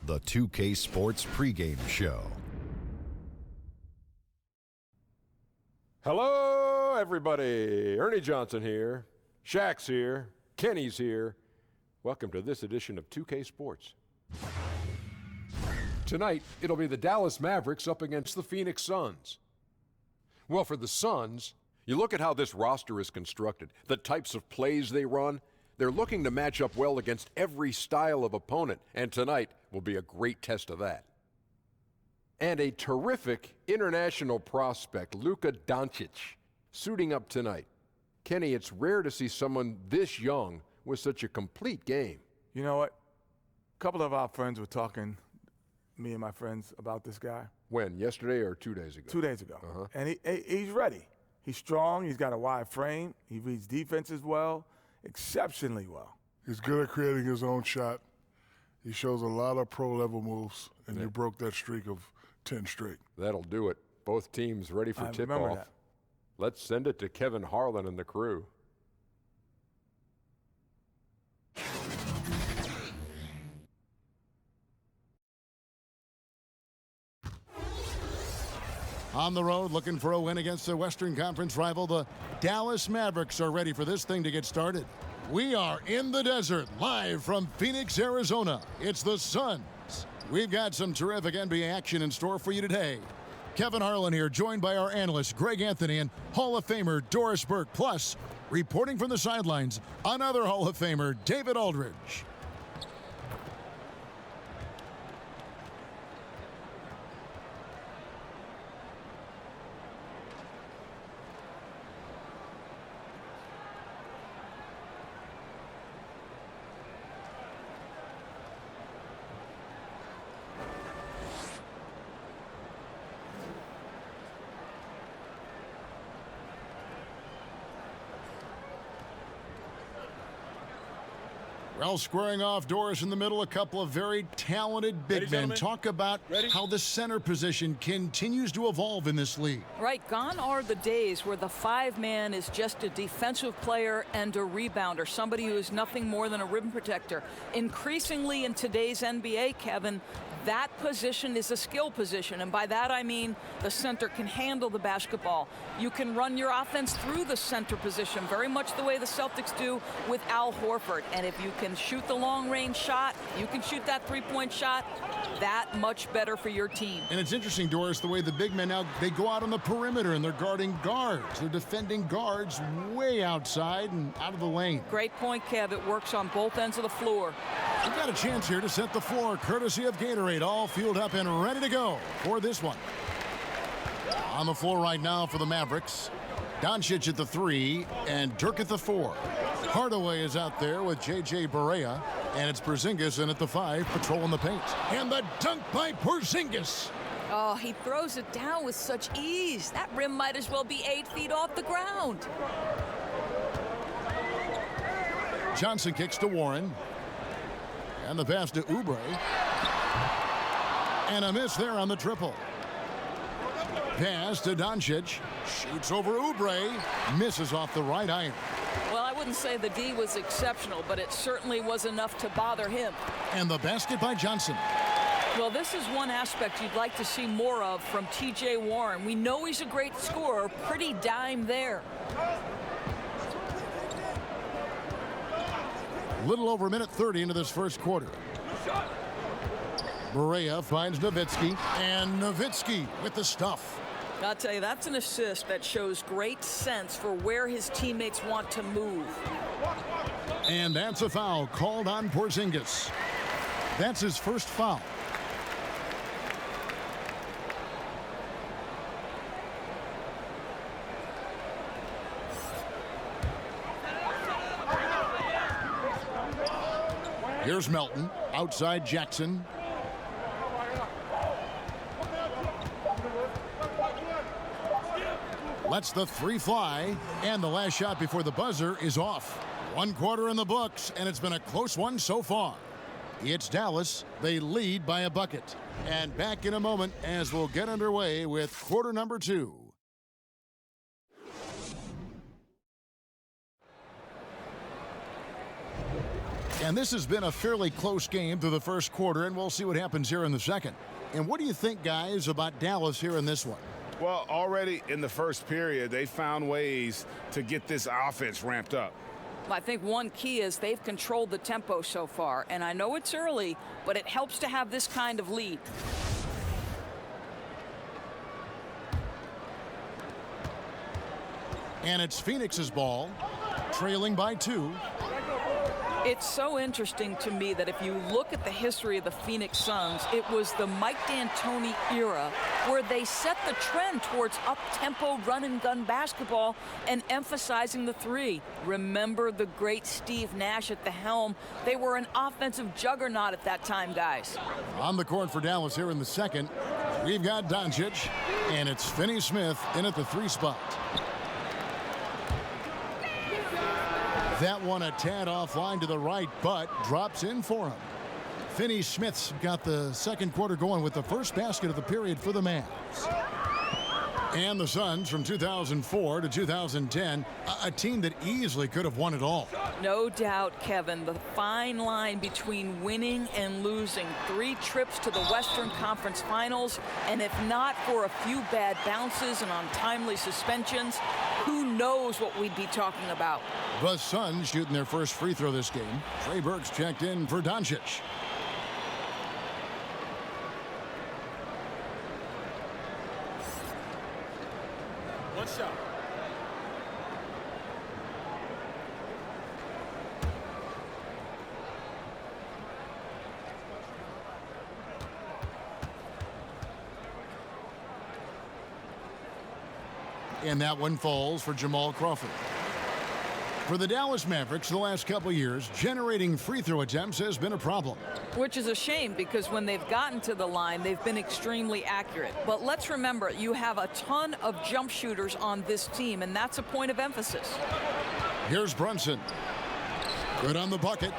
the 2K Sports Pregame Show. Hello, everybody. Ernie Johnson here. Shaq's here. Kenny's here. Welcome to this edition of 2K Sports. Tonight, it'll be the Dallas Mavericks up against the Phoenix Suns. Well, for the Suns, you look at how this roster is constructed, the types of plays they run. They're looking to match up well against every style of opponent, and tonight will be a great test of that. And a terrific international prospect, Luka Doncic, suiting up tonight. Kenny, it's rare to see someone this young with such a complete game. You know what? A couple of our friends were talking, me and my friends, about this guy. When? Yesterday or 2 days ago? 2 days ago. And he's ready. He's strong. He's got a wide frame. He reads defenses well, exceptionally well. He's good at creating his own shot. He shows a lot of pro-level moves, and you broke that streak of 10 straight. That'll do it. Both teams ready for tip-off. Let's send it to Kevin Harlan and the crew. On the road, looking for a win against their Western Conference rival, the Dallas Mavericks are ready for this thing to get started. We are in the desert, live from Phoenix, Arizona. It's the Suns. We've got some terrific NBA action in store for you today. Kevin Harlan here, joined by our analyst, Greg Anthony, and Hall of Famer Doris Burke. Plus, reporting from the sidelines, another Hall of Famer, David Aldridge. Well, squaring off, Doris in the middle, a couple of very talented big men. Talk about how the center position continues to evolve in this league. Right, gone are the days where the five-man is just a defensive player and a rebounder, somebody who is nothing more than a rim protector. Increasingly in today's NBA, Kevin, that position is a skill position, and by that I mean the center can handle the basketball. You can run your offense through the center position, very much the way the Celtics do with Al Horford. And if you can shoot the long-range shot, you can shoot that three-point shot, that much better for your team. And it's interesting, Doris, the way the big men now, they go out on the perimeter and they're guarding guards. They're defending guards way outside and out of the lane. Great point, Kev. It works on both ends of the floor. We've got a chance here to set the floor, courtesy of Gatorade, all fueled up and ready to go for this one. On the floor right now for the Mavericks, Doncic at the 3 and Dirk at the 4. Hardaway is out there with J.J. Barea, and it's Porzingis in at the 5, patrolling the paint. And the dunk by Porzingis. Oh, he throws it down with such ease. That rim might as well be 8 feet off the ground. Johnson kicks to Warren. And the pass to Oubre. And a miss there on the triple. Pass to Doncic. Shoots over Oubre. Misses off the right iron. Well, I wouldn't say the D was exceptional, but it certainly was enough to bother him. And the basket by Johnson. Well, this is one aspect you'd like to see more of from T.J. Warren. We know he's a great scorer. Pretty dime there. Little over a minute 30 into this first quarter. Barea finds Nowitzki, and Nowitzki with the stuff. I'll tell you, that's an assist that shows great sense for where his teammates want to move. And that's a foul called on Porzingis. That's his first foul. Here's Melton, outside Jackson. Lets the 3 fly, and the last shot before the buzzer is off. 1 quarter in the books, and it's been a close one so far. It's Dallas. They lead by a bucket. And back in a moment as we'll get underway with quarter number 2. And this has been a fairly close game through the first quarter, and we'll see what happens here in the second. And what do you think, guys, about Dallas here in this one? Well, already in the first period, they found ways to get this offense ramped up. I think one key is they've controlled the tempo so far, and I know it's early, but it helps to have this kind of lead. And it's Phoenix's ball, trailing by 2. It's so interesting to me that if you look at the history of the Phoenix Suns, it was the Mike D'Antoni era where they set the trend towards up-tempo run-and-gun basketball and emphasizing the 3. Remember the great Steve Nash at the helm. They were an offensive juggernaut at that time, guys. On the court for Dallas here in the second, we've got Doncic, and it's Finney Smith in at the 3 spot. That one a tad offline to the right, but drops in for him. Finney Smith's got the second quarter going with the first basket of the period for the Mavs. And the Suns from 2004 to 2010, a team that easily could have won it all. No doubt, Kevin, the fine line between winning and losing. 3 trips to the Western Conference Finals, and if not for a few bad bounces and untimely suspensions, who knows what we'd be talking about. The Suns shooting their first free throw this game. Trey Burks checked in for Doncic. One shot. And that one falls for Jamal Crawford. For the Dallas Mavericks, the last couple years, generating free throw attempts has been a problem. Which is a shame because when they've gotten to the line, they've been extremely accurate. But let's remember, you have a ton of jump shooters on this team, and that's a point of emphasis. Here's Brunson. Good on the bucket.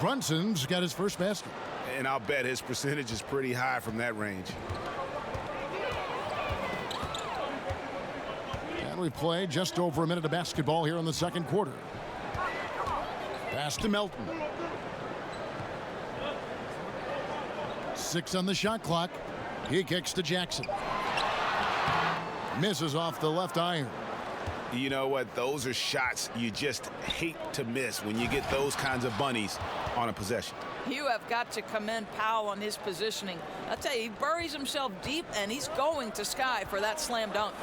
Brunson's got his first basket. And I'll bet his percentage is pretty high from that range. And we play just over a minute of basketball here in the second quarter. Pass to Melton. 6 on the shot clock. He kicks to Jackson. Misses off the left iron. You know what? Those are shots you just hate to miss when you get those kinds of bunnies on a possession. You have got to commend Powell on his positioning. I'll tell you, he buries himself deep, and he's going to sky for that slam dunk.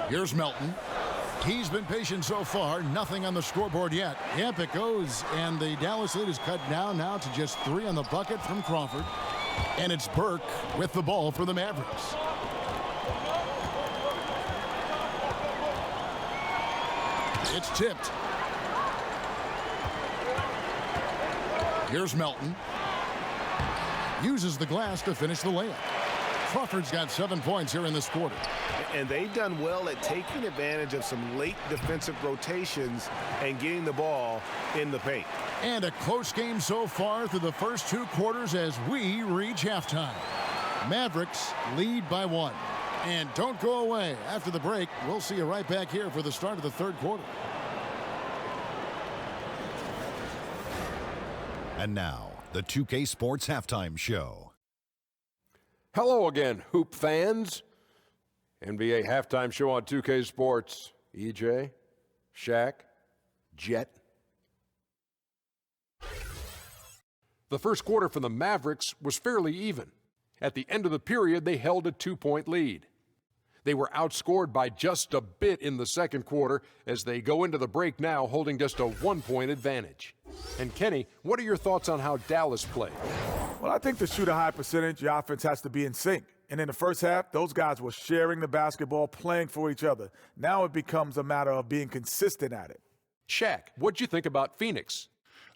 Here's Melton. He's been patient so far. Nothing on the scoreboard yet. Yep, it goes. And the Dallas lead is cut down now to just 3 on the bucket from Crawford. And it's Burke with the ball for the Mavericks. It's tipped. Here's Melton. Uses the glass to finish the layup. Crawford's got 7 points here in this quarter. And they've done well at taking advantage of some late defensive rotations and getting the ball in the paint. And a close game so far through the first 2 quarters as we reach halftime. Mavericks lead by 1. And don't go away. After the break, we'll see you right back here for the start of the third quarter. And now, the 2K Sports Halftime Show. Hello again, Hoop fans. NBA Halftime Show on 2K Sports. EJ, Shaq, Jet. The first quarter for the Mavericks was fairly even. At the end of the period, they held a 2-point lead. They were outscored by just a bit in the second quarter as they go into the break now holding just a 1-point advantage. And Kenny, what are your thoughts on how Dallas played? Well, I think to shoot a high percentage, your offense has to be in sync. And in the first half, those guys were sharing the basketball, playing for each other. Now it becomes a matter of being consistent at it. Shaq, what'd you think about Phoenix?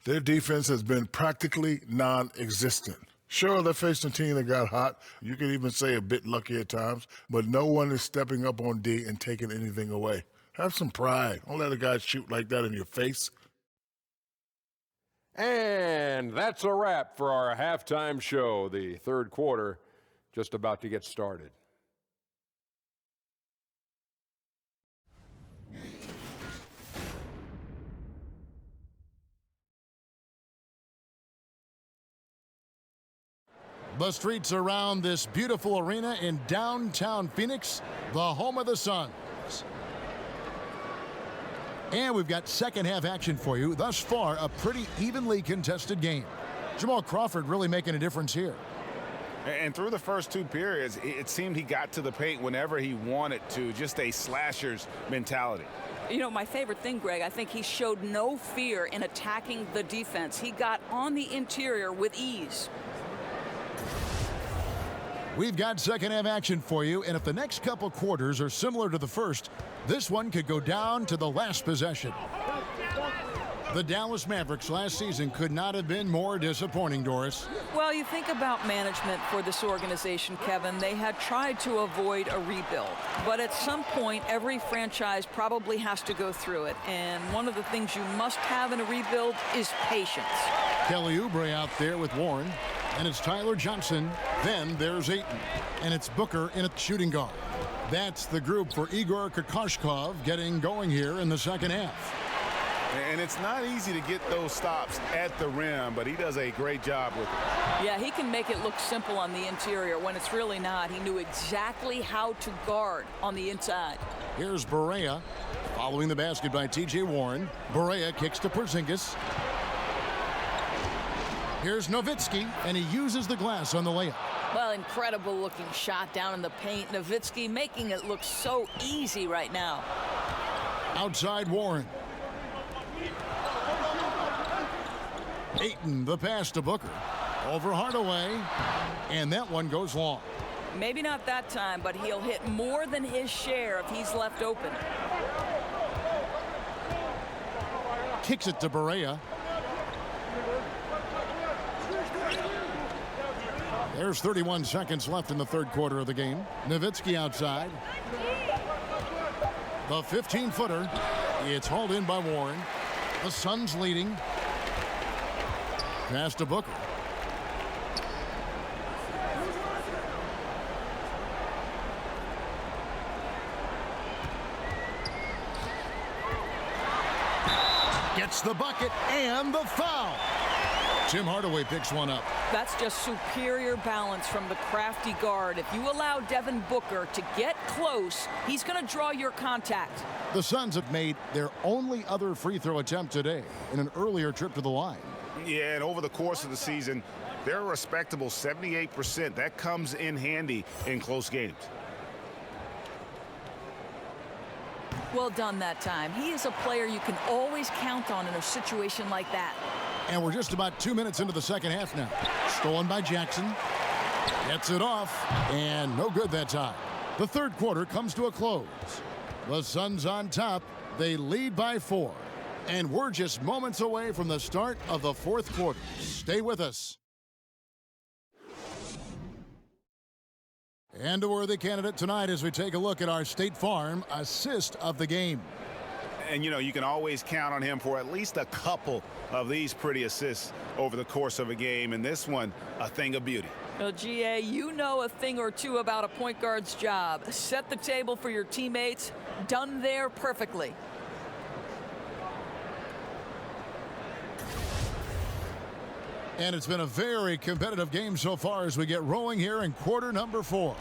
Their defense has been practically non-existent. Sure, they're facing a team that got hot. You could even say a bit lucky at times, but no one is stepping up on D and taking anything away. Have some pride. Don't let a guy shoot like that in your face. And that's a wrap for our halftime show. The third quarter just about to get started. The streets around this beautiful arena in downtown Phoenix, the home of the Suns. And we've got second half action for you. Thus far, a pretty evenly contested game. Jamal Crawford really making a difference here. And through the first two periods, it seemed he got to the paint whenever he wanted to, just a slasher's mentality. You know, my favorite thing, Greg, I think he showed no fear in attacking the defense. He got on the interior with ease. We've got second half action for you, and if the next couple quarters are similar to the first, this one could go down to the last possession. The Dallas Mavericks last season could not have been more disappointing, Doris. Well, you think about management for this organization, Kevin. They had tried to avoid a rebuild. But at some point, every franchise probably has to go through it. And one of the things you must have in a rebuild is patience. Kelly Oubre out there with Warren. And it's Tyler Johnson. Then there's Ayton. And it's Booker in at shooting guard. That's the group for Igor Kokoshkov getting going here in the second half. And it's not easy to get those stops at the rim, but he does a great job with it. Yeah, he can make it look simple on the interior when it's really not. He knew exactly how to guard on the inside. Here's Barea following the basket by T.J. Warren. Barea kicks to Porzingis. Here's Nowitzki, and he uses the glass on the layup. Well, incredible looking shot down in the paint. Nowitzki making it look so easy right now. Outside Warren. Ayton, the pass to Booker. Over Hardaway. And that one goes long. Maybe not that time, but he'll hit more than his share if he's left open. Kicks it to Barea. There's 31 seconds left in the third quarter of the game. Nowitzki outside. The 15-footer. It's hauled in by Warren. The Suns leading. Pass to Booker. Gets the bucket and the foul. Tim Hardaway picks one up. That's just superior balance from the crafty guard. If you allow Devin Booker to get close, he's going to draw your contact. The Suns have made their only other free throw attempt today in an earlier trip to the line. Yeah, and over the course of the season, they're a respectable 78%. That comes in handy in close games. Well done that time. He is a player you can always count on in a situation like that. And we're just about 2 minutes into the second half now. Stolen by Jackson. Gets it off. And no good that time. The third quarter comes to a close. The Suns on top. They lead by 4. And we're just moments away from the start of the fourth quarter. Stay with us. And a worthy candidate tonight as we take a look at our State Farm assist of the game. And, you know, you can always count on him for at least a couple of these pretty assists over the course of a game. And this one, a thing of beauty. Well, GA, you know a thing or two about a point guard's job. Set the table for your teammates. Done there perfectly. And it's been a very competitive game so far as we get rolling here in quarter number 4.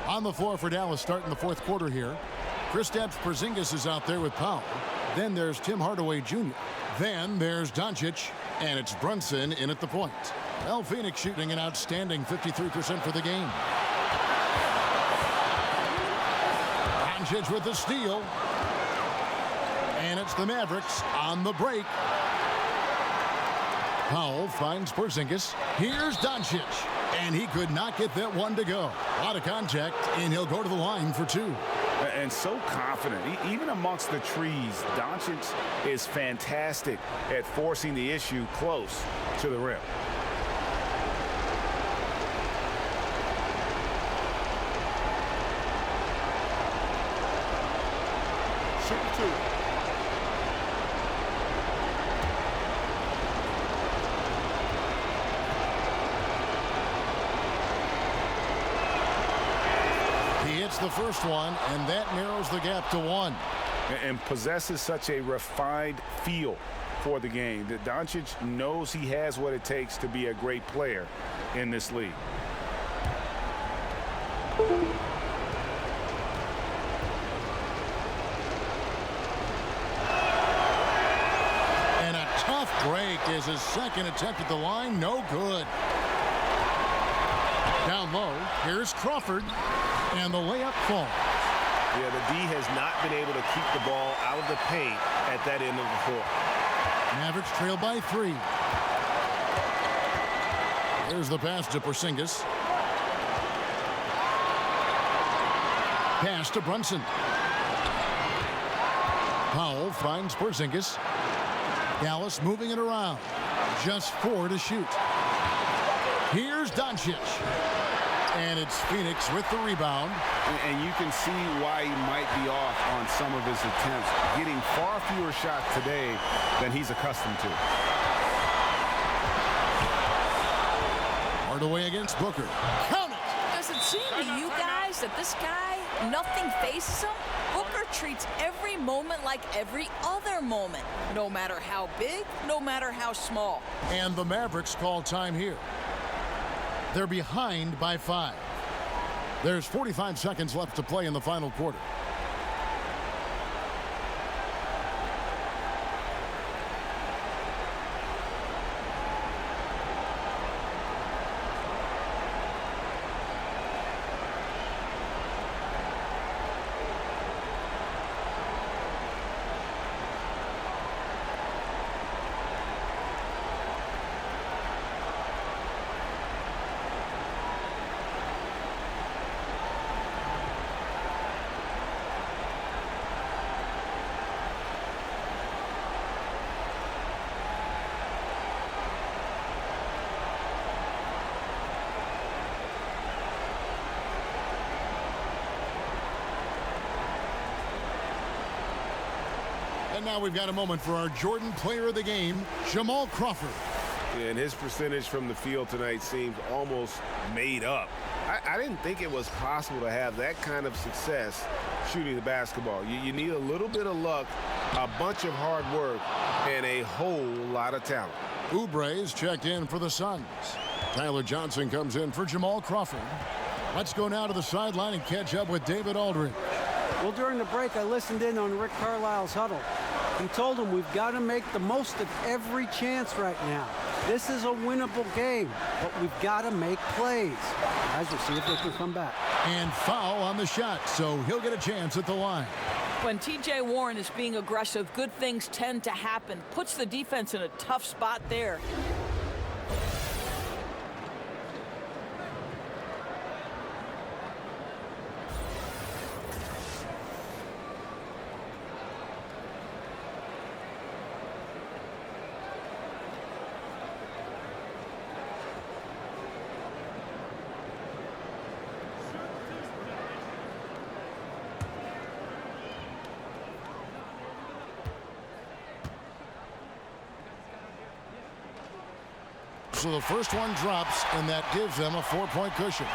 On the floor for Dallas starting the fourth quarter here. Kristaps Porzingis is out there with Powell. Then there's Tim Hardaway Jr. Then there's Doncic. And it's Brunson in at the point. Well, Phoenix shooting an outstanding 53% for the game. Doncic with the steal. And it's the Mavericks on the break. Powell finds Porzingis. Here's Doncic. And he could not get that one to go. A lot of contact, and he'll go to the line for 2. And so confident. Even amongst the trees, Doncic is fantastic at forcing the issue close to the rim. Shoot 2. The first one, and that narrows the gap to 1. And possesses such a refined feel for the game. That Doncic knows he has what it takes to be a great player in this league. And a tough break is his second attempt at the line. No good. Down low, here's Crawford, and the layup falls. Yeah, the D has not been able to keep the ball out of the paint at that end of the floor. Mavericks trail by 3. There's the pass to Porzingis. Pass to Brunson. Powell finds Porzingis. Dallas moving it around. Just 4 to shoot. Here's Doncic. And it's Phoenix with the rebound. And you can see why he might be off on some of his attempts, getting far fewer shots today than he's accustomed to. Hardaway against Booker. Count it! Does it seem to you guys that this guy, nothing faces him? Booker treats every moment like every other moment, no matter how big, no matter how small. And the Mavericks call time here. They're behind by 5. There's 45 seconds left to play in the final quarter. And now we've got a moment for our Jordan player of the game, Jamal Crawford. And his percentage from the field tonight seems almost made up. I didn't think it was possible to have that kind of success shooting the basketball. You need a little bit of luck, a bunch of hard work, and a whole lot of talent. Oubre is checked in for the Suns. Tyler Johnson comes in for Jamal Crawford. Let's go now to the sideline and catch up with David Aldridge. Well, during the break, I listened in on Rick Carlisle's huddle. He told him we've got to make the most of every chance right now. This is a winnable game, but we've got to make plays. Guys, we'll see if they can come back. And foul on the shot, so he'll get a chance at the line. When T.J. Warren is being aggressive, good things tend to happen. Puts the defense in a tough spot there. So the first one drops, and that gives them a 4-point cushion.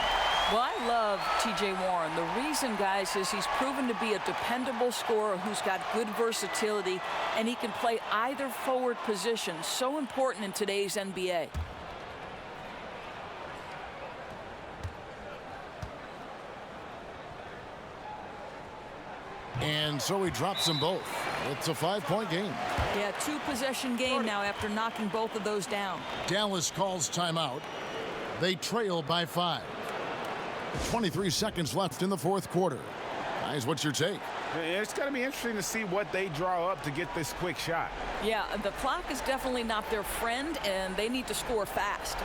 Well, I love T.J. Warren. The reason, guys, is he's proven to be a dependable scorer who's got good versatility, and he can play either forward position. So important in today's NBA. And so he drops them both. It's a 5-point game. Yeah, 2-possession game now after knocking both of those down. Dallas calls timeout. They trail by 5. 23 seconds left in the fourth quarter. Guys, what's your take? It's going to be interesting to see what they draw up to get this quick shot. Yeah, the clock is definitely not their friend, and they need to score fast.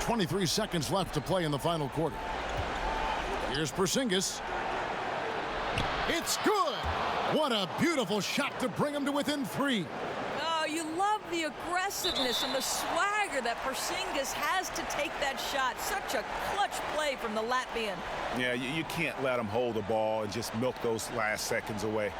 23 seconds left to play in the final quarter. Here's Porzingis. It's good. What a beautiful shot to bring him to within 3. Oh, you love the aggressiveness and the swagger that Porzingis has to take that shot. Such a clutch play from the Latvian. Yeah, you can't let him hold the ball and just milk those last seconds away.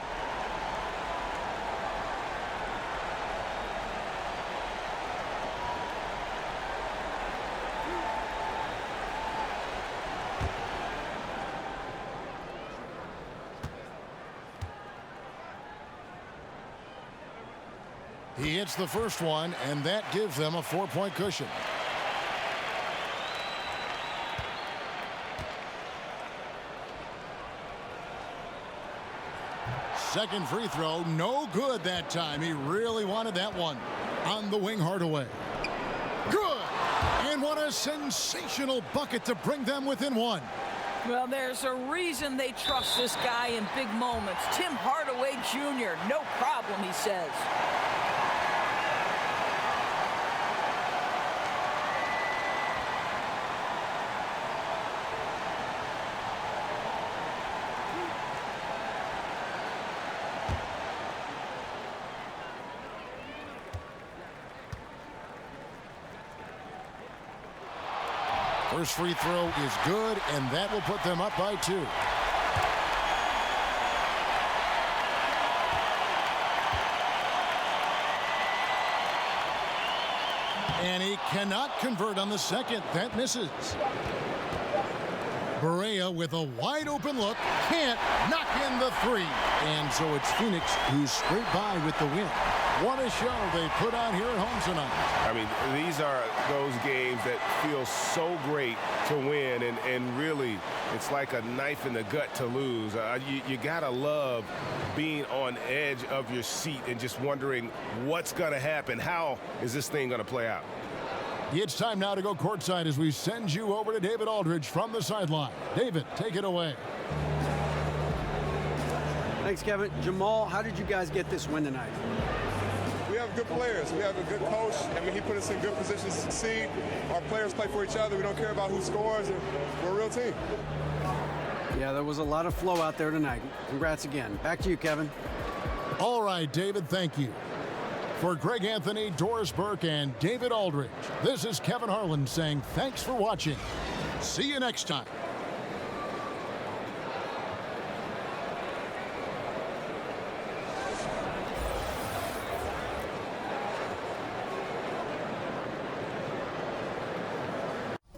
He hits the first one, and that gives them a 4-point cushion. Second free throw, no good that time. He really wanted that one. On the wing, Hardaway. Good! And what a sensational bucket to bring them within 1. Well, there's a reason they trust this guy in big moments. Tim Hardaway Jr., no problem, he says. First free throw is good, and that will put them up by 2. And he cannot convert on the second. That misses. Berea with a wide open look. Can't knock in the 3. And so it's Phoenix who's scraped by with the win. What a show they put on here at home tonight. I mean, these are those games that feel so great to win, and really, it's like a knife in the gut to lose. You gotta love being on edge of your seat and just wondering what's gonna happen. How is this thing gonna play out? It's time now to go courtside as we send you over to David Aldridge from the sideline. David, take it away. Thanks, Kevin. Jamal, how did you guys get this win tonight? We have good players. We have a good coach. I mean, he put us in good positions to succeed. Our players play for each other. We don't care about who scores. And we're a real team. Yeah, there was a lot of flow out there tonight. Congrats again. Back to you, Kevin. All right, David, thank you. For Greg Anthony, Doris Burke, and David Aldridge, this is Kevin Harlan saying thanks for watching. See you next time.